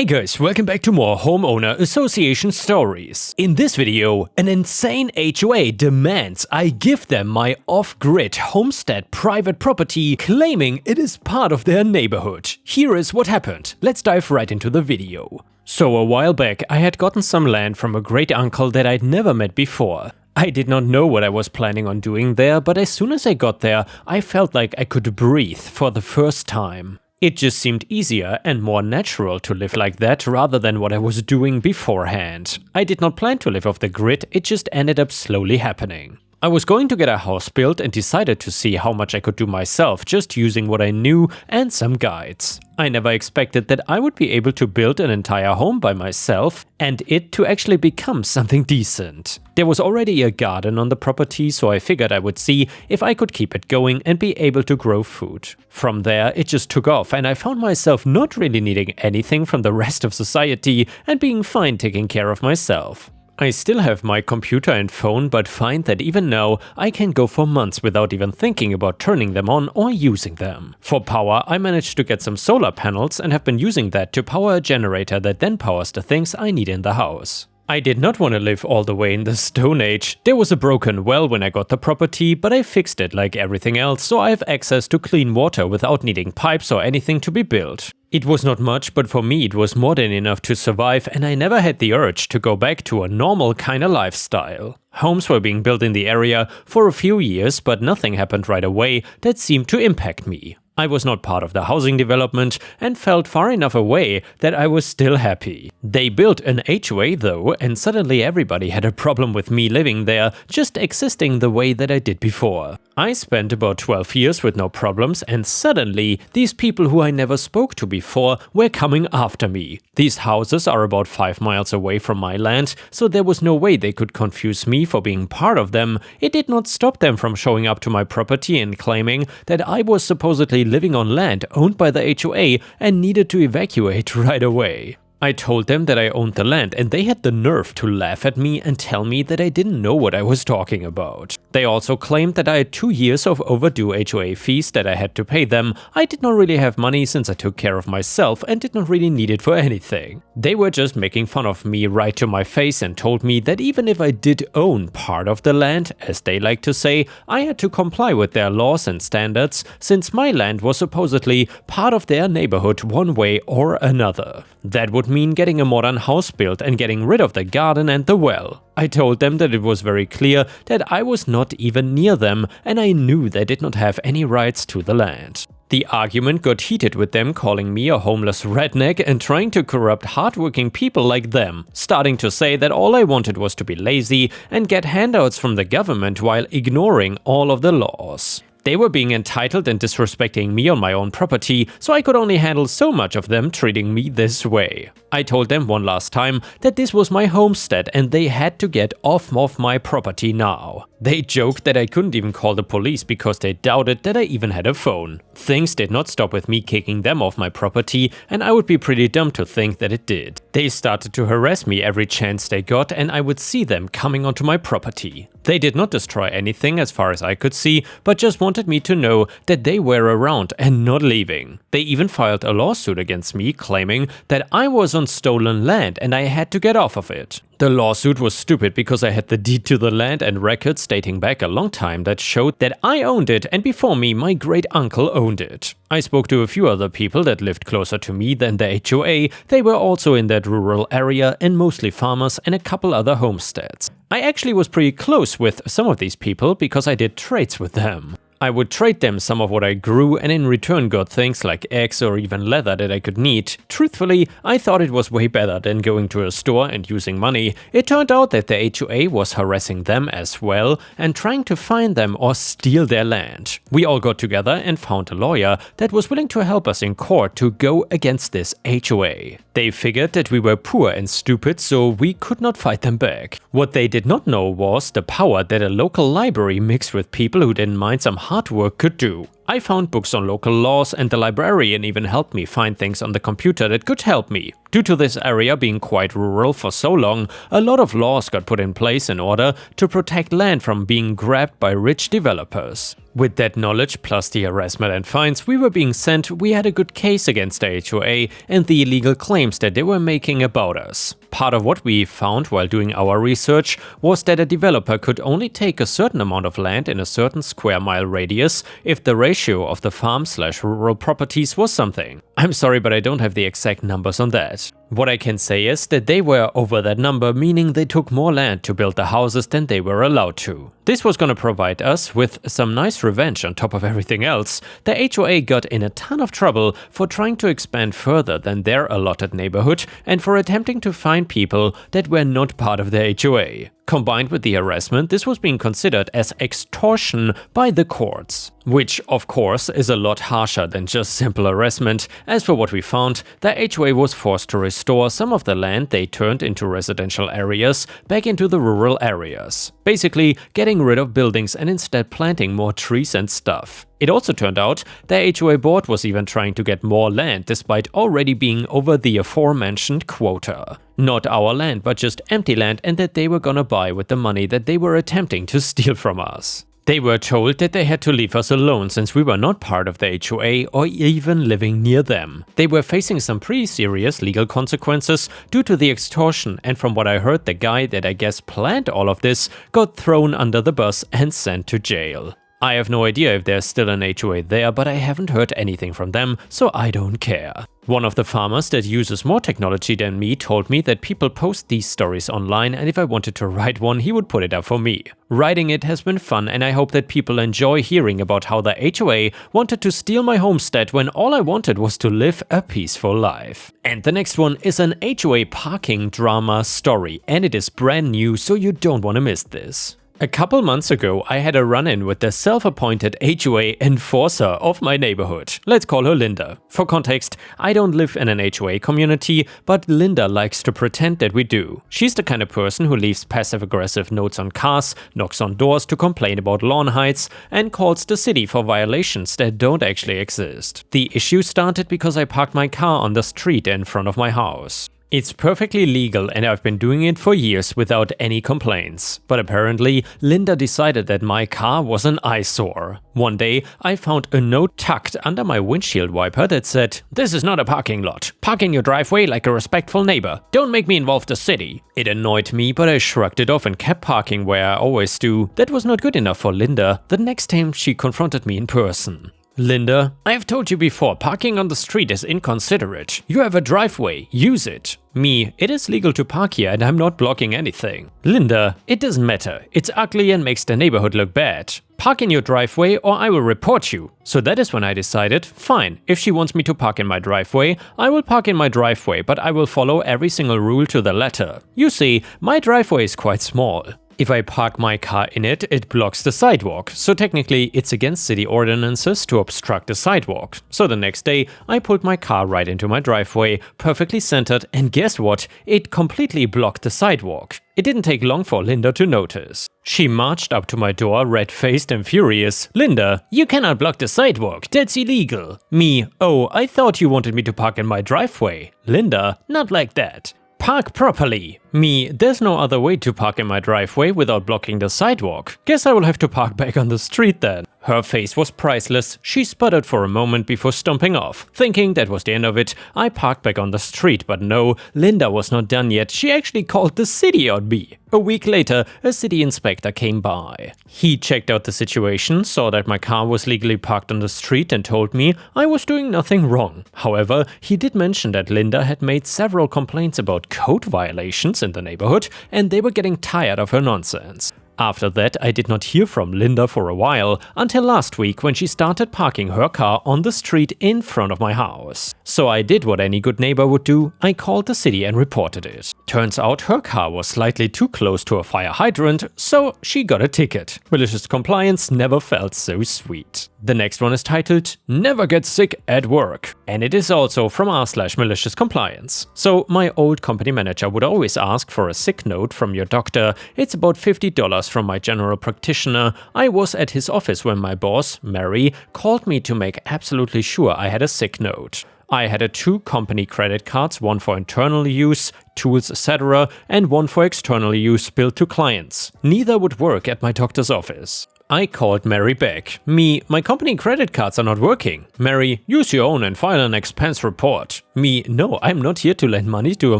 Hey guys, welcome back to more homeowner association stories. In this video, an insane HOA demands I give them my off-grid homestead private property, claiming it is part of their neighborhood. Here is what happened. Let's dive right into the video. So a while back, I had gotten some land from a great uncle that I'd never met before. I did not know what I was planning on doing there, but as soon as I got there, I felt like I could breathe for the first time. It just seemed easier and more natural to live like that rather than what I was doing beforehand. I did not plan to live off the grid, it just ended up slowly happening. I was going to get a house built and decided to see how much I could do myself just using what I knew and some guides. I never expected that I would be able to build an entire home by myself and it to actually become something decent. There was already a garden on the property, so I figured I would see if I could keep it going and be able to grow food. From there, it just took off and I found myself not really needing anything from the rest of society and being fine taking care of myself. I still have my computer and phone, but find that even now I can go for months without even thinking about turning them on or using them. For power, I managed to get some solar panels and have been using that to power a generator that then powers the things I need in the house. I did not want to live all the way in the Stone Age. There was a broken well when I got the property, but I fixed it like everything else, so I have access to clean water without needing pipes or anything to be built. It was not much, but for me it was more than enough to survive, and I never had the urge to go back to a normal kinda lifestyle. Homes were being built in the area for a few years, but nothing happened right away that seemed to impact me. I was not part of the housing development and felt far enough away that I was still happy. They built an HOA though, and suddenly everybody had a problem with me living there, just existing the way that I did before. I spent about 12 years with no problems, and suddenly these people who I never spoke to before were coming after me. These houses are about 5 miles away from my land, so there was no way they could confuse me for being part of them. It did not stop them from showing up to my property and claiming that I was supposedly living on land owned by the HOA and needed to evacuate right away. I told them that I owned the land and they had the nerve to laugh at me and tell me that I didn't know what I was talking about. They also claimed that I had 2 years of overdue HOA fees that I had to pay them. I did not really have money since I took care of myself and did not really need it for anything. They were just making fun of me right to my face and told me that even if I did own part of the land, as they like to say, I had to comply with their laws and standards since my land was supposedly part of their neighborhood one way or another. That would mean getting a modern house built and getting rid of the garden and the well. I told them that it was very clear that I was not even near them and I knew they did not have any rights to the land. The argument got heated with them calling me a homeless redneck and trying to corrupt hardworking people like them, starting to say that all I wanted was to be lazy and get handouts from the government while ignoring all of the laws. They were being entitled and disrespecting me on my own property, so I could only handle so much of them treating me this way. I told them one last time that this was my homestead and they had to get off of my property now. They joked that I couldn't even call the police because they doubted that I even had a phone. Things did not stop with me kicking them off my property, and I would be pretty dumb to think that it did. They started to harass me every chance they got and I would see them coming onto my property. They did not destroy anything as far as I could see, but just wanted me to know that they were around and not leaving. They even filed a lawsuit against me claiming that I was on stolen land and I had to get off of it. The lawsuit was stupid because I had the deed to the land and records dating back a long time that showed that I owned it and before me my great uncle owned it. I spoke to a few other people that lived closer to me than the HOA. They were also in that rural area and mostly farmers and a couple other homesteads. I actually was pretty close with some of these people because I did trades with them. I would trade them some of what I grew and in return got things like eggs or even leather that I could need. Truthfully, I thought it was way better than going to a store and using money. It turned out that the HOA was harassing them as well and trying to find them or steal their land. We all got together and found a lawyer that was willing to help us in court to go against this HOA. They figured that we were poor and stupid, so we could not fight them back. What they did not know was the power that a local library mixed with people who didn't mind some hard work could do. I found books on local laws, and the librarian even helped me find things on the computer that could help me. Due to this area being quite rural for so long, a lot of laws got put in place in order to protect land from being grabbed by rich developers. With that knowledge plus the harassment and fines we were being sent, we had a good case against the HOA and the illegal claims that they were making about us. Part of what we found while doing our research was that a developer could only take a certain amount of land in a certain square mile radius if the ratio of the farm/rural properties was something. I'm sorry, but I don't have the exact numbers on that. What I can say is that they were over that number, meaning they took more land to build the houses than they were allowed to. This was gonna provide us with some nice revenge on top of everything else. The HOA got in a ton of trouble for trying to expand further than their allotted neighborhood and for attempting to find people that were not part of the HOA. Combined with the harassment, this was being considered as extortion by the courts. Which, of course, is a lot harsher than just simple harassment. As for what we found, the HOA was forced to restore some of the land they turned into residential areas back into the rural areas. Basically, getting rid of buildings and instead planting more trees and stuff. It also turned out the HOA board was even trying to get more land despite already being over the aforementioned quota. Not our land, but just empty land, and that they were gonna buy with the money that they were attempting to steal from us. They were told that they had to leave us alone since we were not part of the HOA or even living near them. They were facing some pretty serious legal consequences due to the extortion, and from what I heard, the guy that I guess planned all of this got thrown under the bus and sent to jail. I have no idea if there's still an HOA there, but I haven't heard anything from them, so I don't care. One of the farmers that uses more technology than me told me that people post these stories online, and if I wanted to write one, he would put it up for me. Writing it has been fun, and I hope that people enjoy hearing about how the HOA wanted to steal my homestead when all I wanted was to live a peaceful life. And the next one is an HOA parking drama story, and it is brand new, so you don't want to miss this. A couple months ago, I had a run-in with the self-appointed HOA enforcer of my neighborhood. Let's call her Linda. For context, I don't live in an HOA community, but Linda likes to pretend that we do. She's the kind of person who leaves passive-aggressive notes on cars, knocks on doors to complain about lawn heights, and calls the city for violations that don't actually exist. The issue started because I parked my car on the street in front of my house. It's perfectly legal and I've been doing it for years without any complaints. But apparently, Linda decided that my car was an eyesore. One day, I found a note tucked under my windshield wiper that said, "This is not a parking lot. Park in your driveway like a respectful neighbor. Don't make me involve the city." It annoyed me, but I shrugged it off and kept parking where I always do. That was not good enough for Linda the next time she confronted me in person. "Linda, I've told you before, parking on the street is inconsiderate. You have a driveway, use it." Me, "It is legal to park here and I'm not blocking anything." Linda, "It doesn't matter. It's ugly and makes the neighborhood look bad. Park in your driveway or I will report you." So that is when I decided, fine, if she wants me to park in my driveway, I will park in my driveway, but I will follow every single rule to the letter. You see, my driveway is quite small. If I park my car in it, it blocks the sidewalk, so technically it's against city ordinances to obstruct the sidewalk. So the next day, I pulled my car right into my driveway, perfectly centered, and guess what? It completely blocked the sidewalk. It didn't take long for Linda to notice. She marched up to my door, red-faced and furious. "Linda, you cannot block the sidewalk, that's illegal." Me, "Oh, I thought you wanted me to park in my driveway." Linda, "Not like that. Park properly." Me, "There's no other way to park in my driveway without blocking the sidewalk. Guess I will have to park back on the street then." Her face was priceless. She sputtered for a moment before stomping off. Thinking that was the end of it, I parked back on the street, but no, Linda was not done yet. She actually called the city on me. A week later, a city inspector came by. He checked out the situation, saw that my car was legally parked on the street and told me I was doing nothing wrong. However, he did mention that Linda had made several complaints about code violations in the neighborhood and they were getting tired of her nonsense. After that, I did not hear from Linda for a while, until last week when she started parking her car on the street in front of my house. So I did what any good neighbor would do, I called the city and reported it. Turns out her car was slightly too close to a fire hydrant, so she got a ticket. Malicious compliance never felt so sweet. The next one is titled Never Get Sick at Work, and it is also from r/malicious compliance. So my old company manager would always ask for a sick note from your doctor. It's about $50 from my general practitioner. I was at his office when my boss, Mary, called me to make absolutely sure I had a sick note. I had 2 company credit cards, one for internal use, tools, etc., and one for external use billed to clients. Neither would work at my doctor's office. I called Mary back. My company credit cards are not working. Mary, use your own and file an expense report. No, I'm not here to lend money to a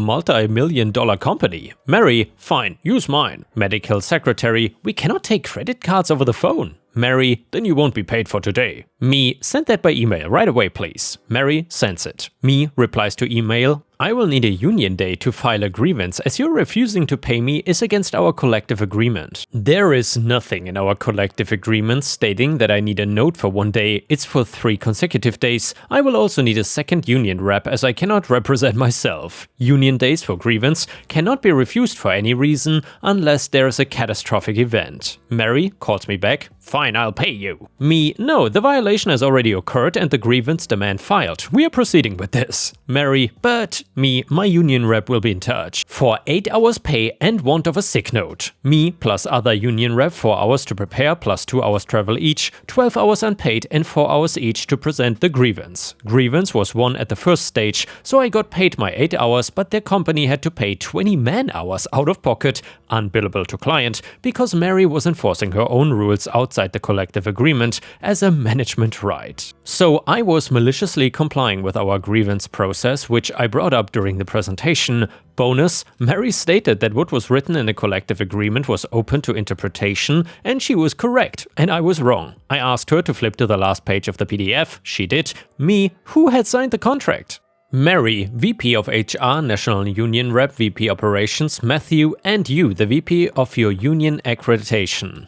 multi-million-dollar company. Mary, fine, use mine. Medical secretary, we cannot take credit cards over the phone. Mary, then you won't be paid for today. Send that by email right away, please. Mary sends it. Replies to email, I will need a union day to file a grievance as your refusing to pay me is against our collective agreement. There is nothing in our collective agreement stating that I need a note for 1 day, it's for 3 consecutive days. I will also need a second union rep as I cannot represent myself. Union days for grievance cannot be refused for any reason unless there is a catastrophic event. Mary calls me back, fine, I'll pay you. No, the violation has already occurred and the grievance demand filed. We are proceeding with this. Mary, but my union rep will be in touch. For 8 hours pay and want of a sick note. Plus other union rep 4 hours to prepare plus 2 hours travel each, 12 hours unpaid and 4 hours each to present the grievance. Grievance was won at the first stage, so I got paid my 8 hours, but their company had to pay 20 man-hours out of pocket, unbillable to client, because Mary was enforcing her own rules outside the collective agreement as a management right. So I was maliciously complying with our grievance process, which I brought up during the presentation. Bonus, Mary stated that what was written in the collective agreement was open to interpretation, and she was correct, and I was wrong. I asked her to flip to the last page of the PDF, she did. Who had signed the contract? Mary, VP of HR, National Union Rep, VP Operations, Matthew, and you, the VP of your union accreditation.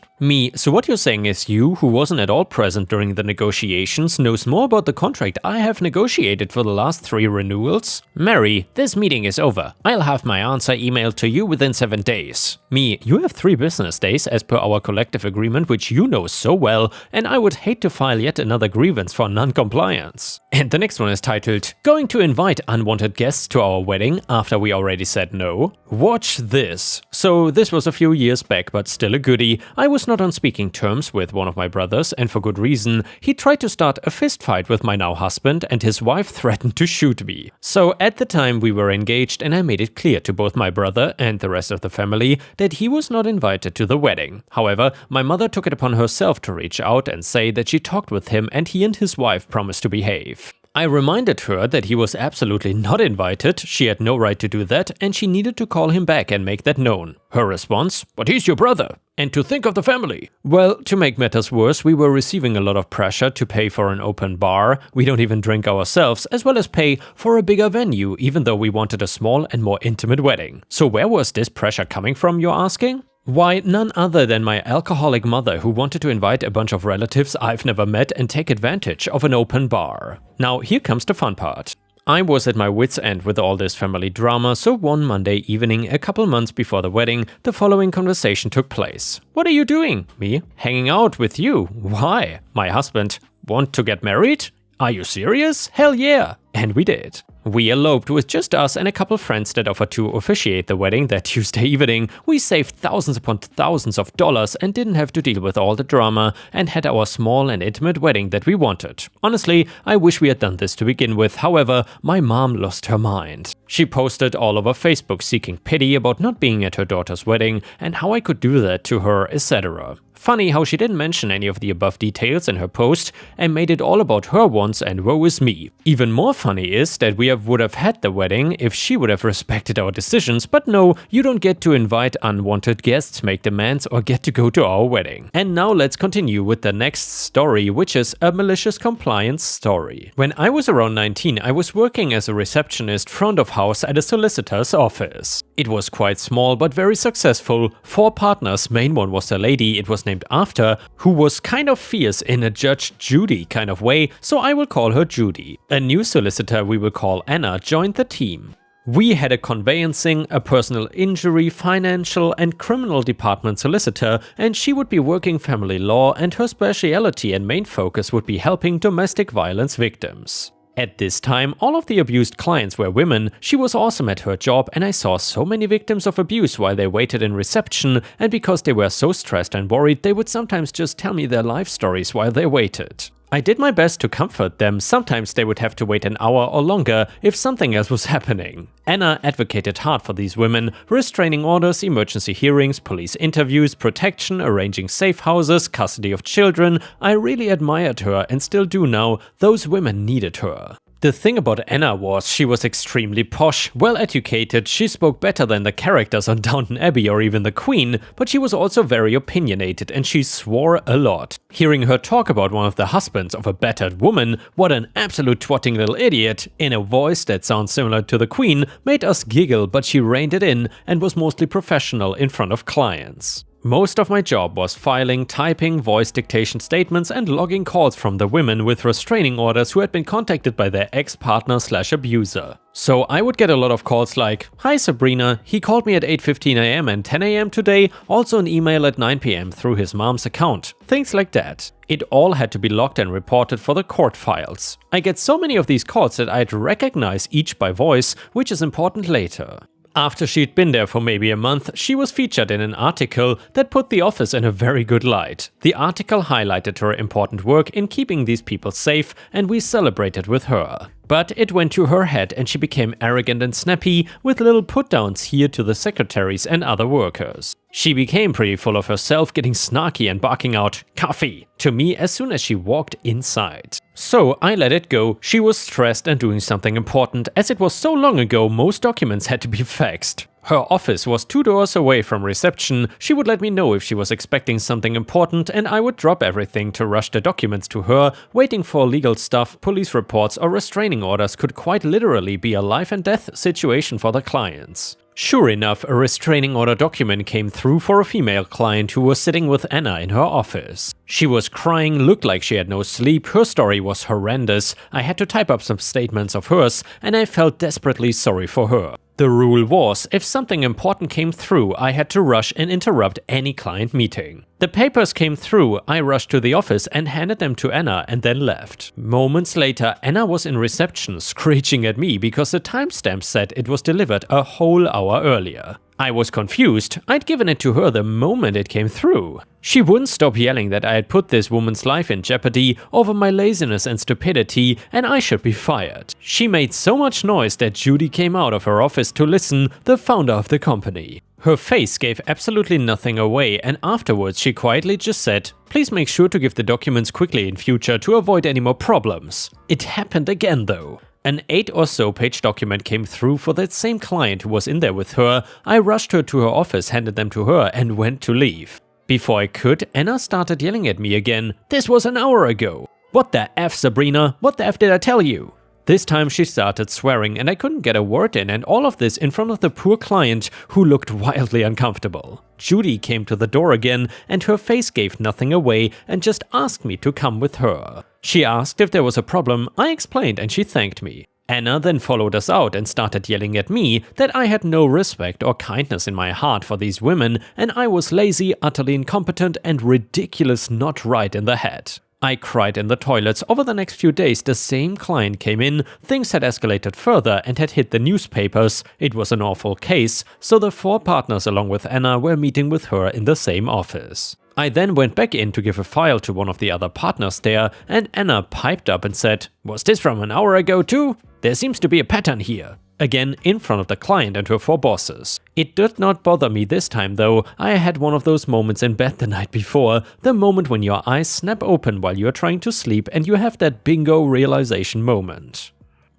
So what you're saying is you, who wasn't at all present during the negotiations, knows more about the contract I have negotiated for the last 3 renewals? Mary, this meeting is over. I'll have my answer emailed to you within 7 days. You have 3 business days as per our collective agreement, which you know so well, and I would hate to file yet another grievance for non-compliance. And the next one is titled, Going to invite unwanted guests to our wedding after we already said no? Watch this. So this was a few years back, but still a goodie. I was not on speaking terms with one of my brothers, and for good reason. He tried to start a fist fight with my now husband, and his wife threatened to shoot me. So at the time we were engaged, and I made it clear to both my brother and the rest of the family that he was not invited to the wedding. However, my mother took it upon herself to reach out and say that she talked with him and he and his wife promised to behave. I reminded her that he was absolutely not invited, she had no right to do that, and she needed to call him back and make that known. Her response, but he's your brother, and to think of the family. Well, to make matters worse, we were receiving a lot of pressure to pay for an open bar, we don't even drink ourselves, as well as pay for a bigger venue, even though we wanted a small and more intimate wedding. So where was this pressure coming from, you're asking? Why, none other than my alcoholic mother who wanted to invite a bunch of relatives I've never met and take advantage of an open bar. Now here comes the fun part. I was at my wit's end with all this family drama, so one Monday evening, a couple months before the wedding, the following conversation took place. What are you doing? Me? Hanging out with you. Why? My husband. Want to get married? Are you serious? Hell yeah! And we did. We eloped with just us and a couple friends that offered to officiate the wedding that Tuesday evening. We saved thousands upon thousands of dollars and didn't have to deal with all the drama and had our small and intimate wedding that we wanted. Honestly, I wish we had done this to begin with, however, my mom lost her mind. She posted all over Facebook seeking pity about not being at her daughter's wedding and how I could do that to her, etc. Funny how she didn't mention any of the above details in her post and made it all about her wants and woe is me. Even more funny is that we would have had the wedding if she would have respected our decisions, but no, you don't get to invite unwanted guests, make demands, or get to go to our wedding. And now let's continue with the next story, which is a malicious compliance story. When I was around 19, I was working as a receptionist front of house at a solicitor's office. It was quite small but very successful. 4 partners, main one was a lady it was named after, who was kind of fierce in a Judge Judy kind of way, so I will call her Judy. A new solicitor we will call Anna joined the team. We had a conveyancing, a personal injury, financial and criminal department solicitor, and she would be working family law, and her speciality and main focus would be helping domestic violence victims. At this time, all of the abused clients were women. She was awesome at her job, and I saw so many victims of abuse while they waited in reception, and because they were so stressed and worried, they would sometimes just tell me their life stories while they waited. I did my best to comfort them. Sometimes they would have to wait an hour or longer if something else was happening. Anna advocated hard for these women, restraining orders, emergency hearings, police interviews, protection, arranging safe houses, custody of children. I really admired her and still do now. Those women needed her. The thing about Anna was she was extremely posh, well educated, she spoke better than the characters on Downton Abbey or even the Queen, but she was also very opinionated and she swore a lot. Hearing her talk about one of the husbands of a battered woman, what an absolute twatting little idiot, in a voice that sounds similar to the Queen, made us giggle, but she reined it in and was mostly professional in front of clients. Most of my job was filing, typing, voice dictation statements and logging calls from the women with restraining orders who had been contacted by their ex-partner/abuser. So I would get a lot of calls like, "Hi Sabrina, he called me at 8:15 AM and 10 AM today, also an email at 9 PM through his mom's account." Things like that. It all had to be logged and reported for the court files. I get so many of these calls that I'd recognize each by voice, which is important later. After she'd been there for maybe a month, she was featured in an article that put the office in a very good light. The article highlighted her important work in keeping these people safe, and we celebrated with her. But it went to her head and she became arrogant and snappy, with little put-downs here to the secretaries and other workers. She became pretty full of herself, getting snarky and barking out "coffee" to me as soon as she walked inside. So I let it go. She was stressed and doing something important, as it was so long ago most documents had to be faxed. Her office was 2 doors away from reception. She would let me know if she was expecting something important, and I would drop everything to rush the documents to her. Waiting for legal stuff, police reports or restraining orders could quite literally be a life and death situation for the clients. Sure enough, a restraining order document came through for a female client who was sitting with Anna in her office. She was crying, looked like she had no sleep, her story was horrendous. I had to type up some statements of hers, and I felt desperately sorry for her. The rule was, if something important came through, I had to rush and interrupt any client meeting. The papers came through, I rushed to the office and handed them to Anna and then left. Moments later, Anna was in reception screeching at me because the timestamp said it was delivered a whole hour earlier. I was confused. I'd given it to her the moment it came through. She wouldn't stop yelling that I had put this woman's life in jeopardy over my laziness and stupidity, and I should be fired. She made so much noise that Judy came out of her office to listen, the founder of the company. Her face gave absolutely nothing away, and afterwards she quietly just said, "Please make sure to give the documents quickly in future to avoid any more problems." It happened again though. An 8 or so page document came through for that same client who was in there with her. I rushed her to her office, handed them to her and went to leave. Before I could, Anna started yelling at me again. "This was an hour ago." "What the F, Sabrina? What the F did I tell you?" This time she started swearing and I couldn't get a word in, and all of this in front of the poor client who looked wildly uncomfortable. Judy came to the door again and her face gave nothing away and just asked me to come with her. She asked if there was a problem, I explained and she thanked me. Anna then followed us out and started yelling at me that I had no respect or kindness in my heart for these women and I was lazy, utterly incompetent and ridiculous, not right in the head. I cried in the toilets. Over the next few days, the same client came in, things had escalated further and had hit the newspapers. It was an awful case, so the 4 partners along with Anna were meeting with her in the same office. I then went back in to give a file to one of the other partners there, and Anna piped up and said, "Was this from an hour ago too? There seems to be a pattern here." Again, in front of the client and her 4 bosses. It did not bother me this time though. I had one of those moments in bed the night before, the moment when your eyes snap open while you're trying to sleep and you have that bingo realization moment.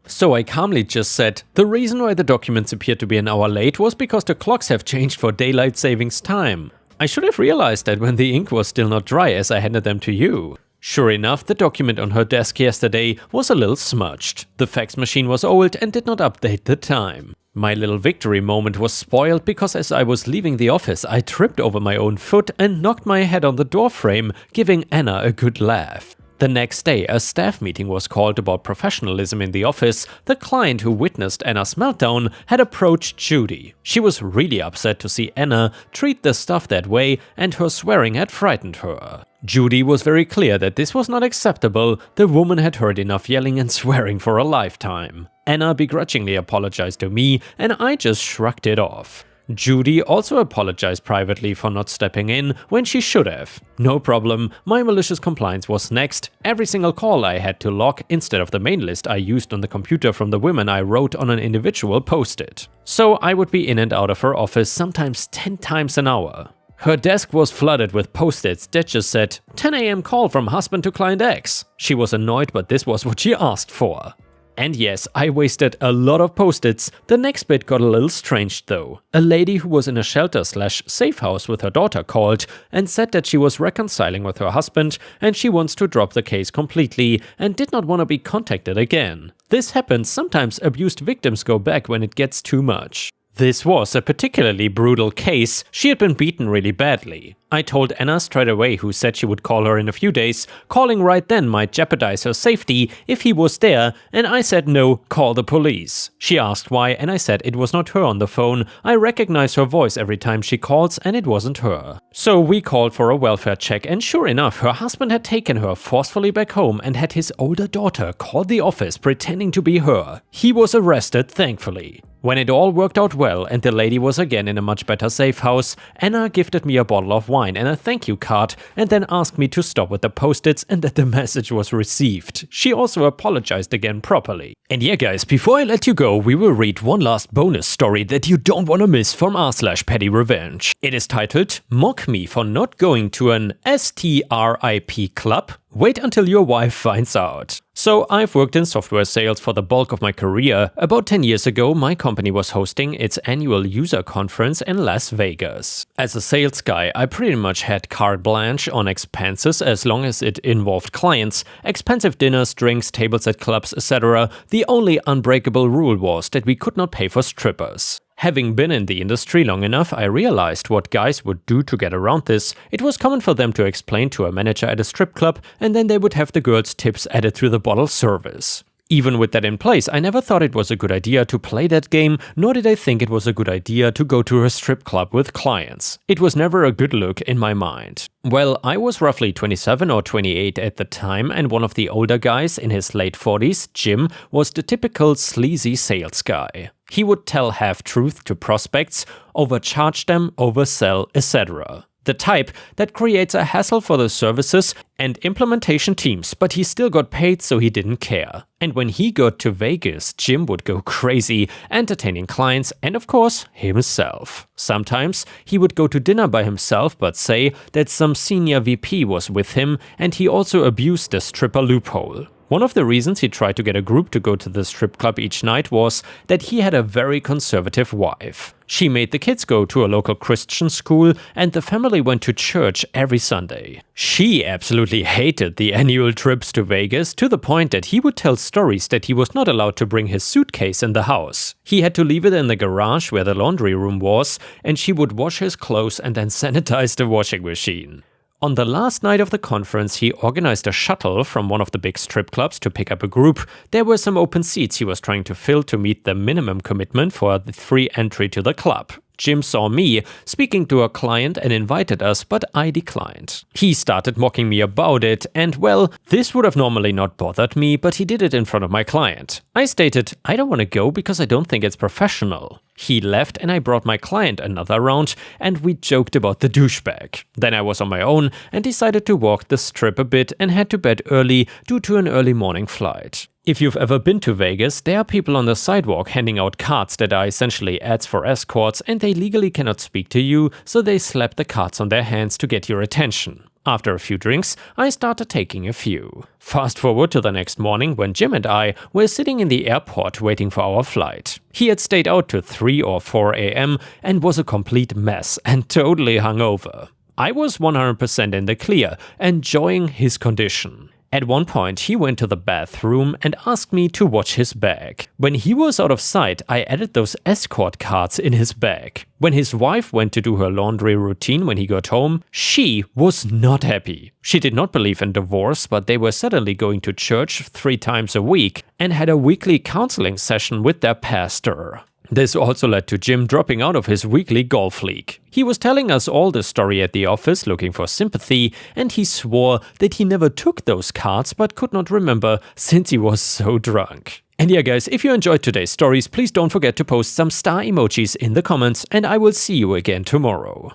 So I calmly just said, the reason why the documents appeared to be an hour late was because the clocks have changed for daylight savings time. I should have realized that when the ink was still not dry as I handed them to you. Sure enough, the document on her desk yesterday was a little smudged. The fax machine was old and did not update the time. My little victory moment was spoiled because as I was leaving the office, I tripped over my own foot and knocked my head on the door frame, giving Anna a good laugh. The next day, a staff meeting was called about professionalism in the office. The client who witnessed Anna's meltdown had approached Judy. She was really upset to see Anna treat the staff that way, and her swearing had frightened her. Judy was very clear that this was not acceptable. The woman had heard enough yelling and swearing for a lifetime. Anna begrudgingly apologized to me, and I just shrugged it off. Judy also apologized privately for not stepping in when she should have. No problem, my malicious compliance was next. Every single call I had to log instead of the main list I used on the computer from the women I wrote on an individual post-it. So I would be in and out of her office sometimes 10 times an hour. Her desk was flooded with post-its that just said, 10 AM call from husband to client X. She was annoyed, but this was what she asked for. And yes, I wasted a lot of post-its. The next bit got a little strange though. A lady who was in a shelter/safe house with her daughter called and said that she was reconciling with her husband and she wants to drop the case completely and did not want to be contacted again. This happens, sometimes abused victims go back when it gets too much. This was a particularly brutal case. She had been beaten really badly. I told Anna straight away, who said she would call her in a few days. Calling right then might jeopardize her safety if he was there, and I said no, call the police. She asked why, and I said it was not her on the phone. I recognize her voice every time she calls, and it wasn't her. So we called for a welfare check, and sure enough, her husband had taken her forcefully back home and had his older daughter call the office pretending to be her. He was arrested, thankfully. When it all worked out well and the lady was again in a much better safe house, Anna gifted me a bottle of wine and a thank you card and then asked me to stop with the post-its and that the message was received. She also apologized again properly. And yeah guys, before I let you go, we will read one last bonus story that you don't want to miss from r/petty revenge. It is titled, Mock Me for Not Going to an STRIP Club? Wait until your wife finds out. So I've worked in software sales for the bulk of my career. About 10 years ago, my company was hosting its annual user conference in Las Vegas. As a sales guy, I pretty much had carte blanche on expenses as long as it involved clients, expensive dinners, drinks, tables at clubs, etc. The only unbreakable rule was that we could not pay for strippers. Having been in the industry long enough, I realized what guys would do to get around this. It was common for them to explain to a manager at a strip club, and then they would have the girls' tips added through the bottle service. Even with that in place, I never thought it was a good idea to play that game, nor did I think it was a good idea to go to a strip club with clients. It was never a good look in my mind. Well, I was roughly 27 or 28 at the time, and one of the older guys in his late 40s, Jim, was the typical sleazy sales guy. He would tell half-truth to prospects, overcharge them, oversell, etc. The type that creates a hassle for the services and implementation teams, but he still got paid, so he didn't care. And when he got to Vegas, Jim would go crazy, entertaining clients and of course himself. Sometimes he would go to dinner by himself but say that some senior VP was with him, and he also abused the stripper loophole. One of the reasons he tried to get a group to go to the strip club each night was that he had a very conservative wife. She made the kids go to a local Christian school and the family went to church every Sunday. She absolutely hated the annual trips to Vegas to the point that he would tell stories that he was not allowed to bring his suitcase in the house. He had to leave it in the garage where the laundry room was, and she would wash his clothes and then sanitize the washing machine. On the last night of the conference, he organized a shuttle from one of the big strip clubs to pick up a group. There were some open seats he was trying to fill to meet the minimum commitment for the free entry to the club. Jim saw me speaking to a client and invited us, but I declined. He started mocking me about it, and well, this would have normally not bothered me, but he did it in front of my client. I stated, I don't want to go because I don't think it's professional. He left and I brought my client another round and we joked about the douchebag. Then I was on my own and decided to walk the strip a bit and head to bed early due to an early morning flight. If you've ever been to Vegas, there are people on the sidewalk handing out cards that are essentially ads for escorts, and they legally cannot speak to you, so they slap the cards on their hands to get your attention. After a few drinks, I started taking a few. Fast forward to the next morning when Jim and I were sitting in the airport waiting for our flight. He had stayed out to 3 or 4 AM and was a complete mess and totally hungover. I was 100% in the clear, enjoying his condition. At one point, he went to the bathroom and asked me to watch his bag. When he was out of sight, I added those escort cards in his bag. When his wife went to do her laundry routine when he got home, she was not happy. She did not believe in divorce, but they were suddenly going to church 3 times a week and had a weekly counseling session with their pastor. This also led to Jim dropping out of his weekly golf league. He was telling us all the story at the office, looking for sympathy, and he swore that he never took those cards but could not remember since he was so drunk. And yeah guys, if you enjoyed today's stories, please don't forget to post some star emojis in the comments, and I will see you again tomorrow.